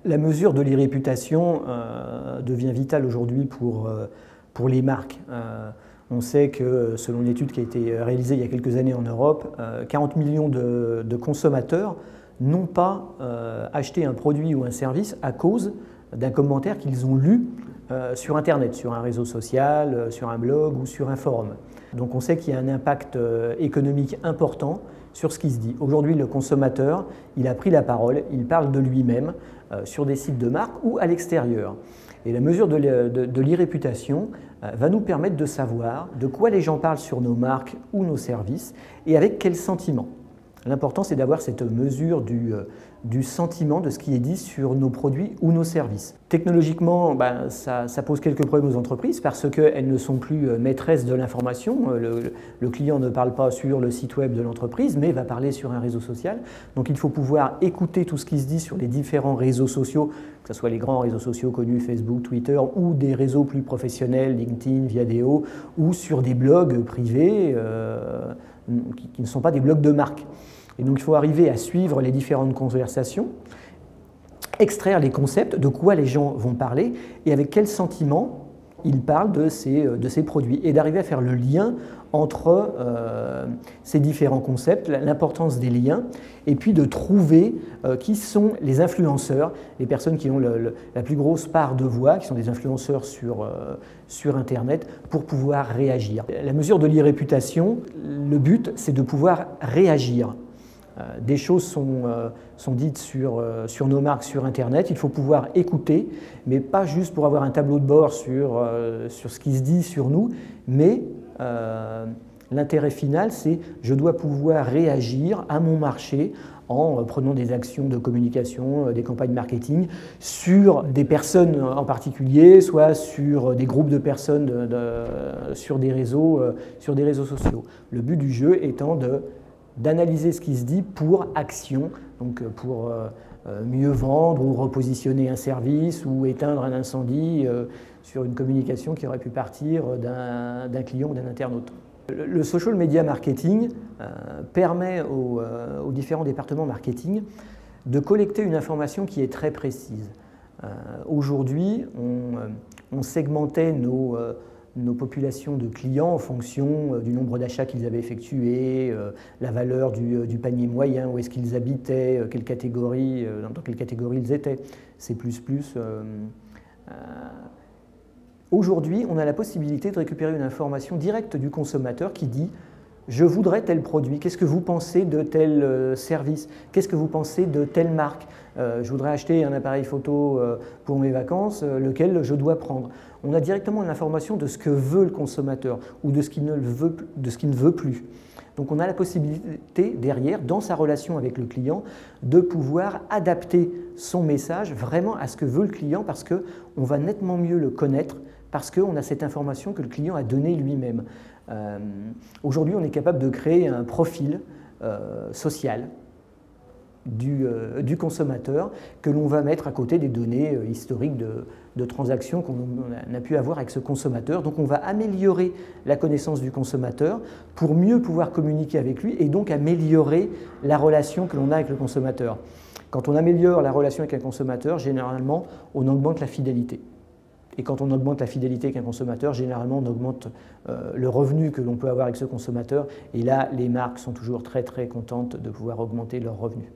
La mesure de l'e-réputation devient vitale aujourd'hui pour les marques. On sait que, selon une étude qui a été réalisée il y a quelques années en Europe, 40 millions de consommateurs n'ont pas acheté un produit ou un service à cause d'un commentaire qu'ils ont lu sur Internet, sur un réseau social, sur un blog ou sur un forum. Donc on sait qu'il y a un impact économique important sur ce qui se dit. Aujourd'hui, le consommateur, il a pris la parole, il parle de lui-même sur des sites de marque ou à l'extérieur. Et la mesure de l'e-réputation va nous permettre de savoir de quoi les gens parlent sur nos marques ou nos services et avec quel sentiment. L'important, c'est d'avoir cette mesure du sentiment de ce qui est dit sur nos produits ou nos services. Technologiquement, ça pose quelques problèmes aux entreprises parce qu'elles ne sont plus maîtresses de l'information. Le client ne parle pas sur le site web de l'entreprise, mais va parler sur un réseau social. Donc il faut pouvoir écouter tout ce qui se dit sur les différents réseaux sociaux, que ce soit les grands réseaux sociaux connus, Facebook, Twitter, ou des réseaux plus professionnels, LinkedIn, Viadeo, ou sur des blogs privés qui ne sont pas des blogs de marque. Et donc il faut arriver à suivre les différentes conversations, extraire les concepts, de quoi les gens vont parler et avec quel sentiment ils parlent de ces produits, et d'arriver à faire le lien entre ces différents concepts, l'importance des liens, et puis de trouver qui sont les influenceurs, les personnes qui ont la plus grosse part de voix, qui sont des influenceurs sur Internet, pour pouvoir réagir. La mesure de l'e-réputation, le but, c'est de pouvoir réagir. Des choses sont dites sur nos marques sur Internet, il faut pouvoir écouter, mais pas juste pour avoir un tableau de bord sur ce qui se dit sur nous, mais l'intérêt final, c'est je dois pouvoir réagir à mon marché en prenant des actions de communication, des campagnes marketing sur des personnes en particulier, soit sur des groupes de personnes sur des réseaux sociaux. Le but du jeu étant d'analyser ce qui se dit pour action, donc pour mieux vendre ou repositionner un service ou éteindre un incendie sur une communication qui aurait pu partir d'un client ou d'un internaute. Le social media marketing permet aux différents départements marketing de collecter une information qui est très précise. Aujourd'hui, on segmentait nos populations de clients en fonction du nombre d'achats qu'ils avaient effectués, la valeur du panier moyen, où est-ce qu'ils habitaient, dans quelle catégorie ils étaient, C++. Aujourd'hui, on a la possibilité de récupérer une information directe du consommateur qui dit « Je voudrais tel produit, qu'est-ce que vous pensez de tel service? Qu'est-ce que vous pensez de telle marque? Je voudrais acheter un appareil photo pour mes vacances, lequel je dois prendre ?» On a directement l'information de ce que veut le consommateur ou de ce qu'il ne veut plus. Donc on a la possibilité derrière, dans sa relation avec le client, de pouvoir adapter son message vraiment à ce que veut le client parce qu'on va nettement mieux le connaître, parce qu'on a cette information que le client a donnée lui-même. Aujourd'hui, on est capable de créer un profil social du consommateur que l'on va mettre à côté des données historiques de transactions qu'on a pu avoir avec ce consommateur. Donc on va améliorer la connaissance du consommateur pour mieux pouvoir communiquer avec lui et donc améliorer la relation que l'on a avec le consommateur. Quand on améliore la relation avec un consommateur, généralement, on augmente la fidélité. Et quand on augmente la fidélité avec un consommateur, généralement, on augmente le revenu que l'on peut avoir avec ce consommateur. Et là, les marques sont toujours très, très contentes de pouvoir augmenter leurs revenus.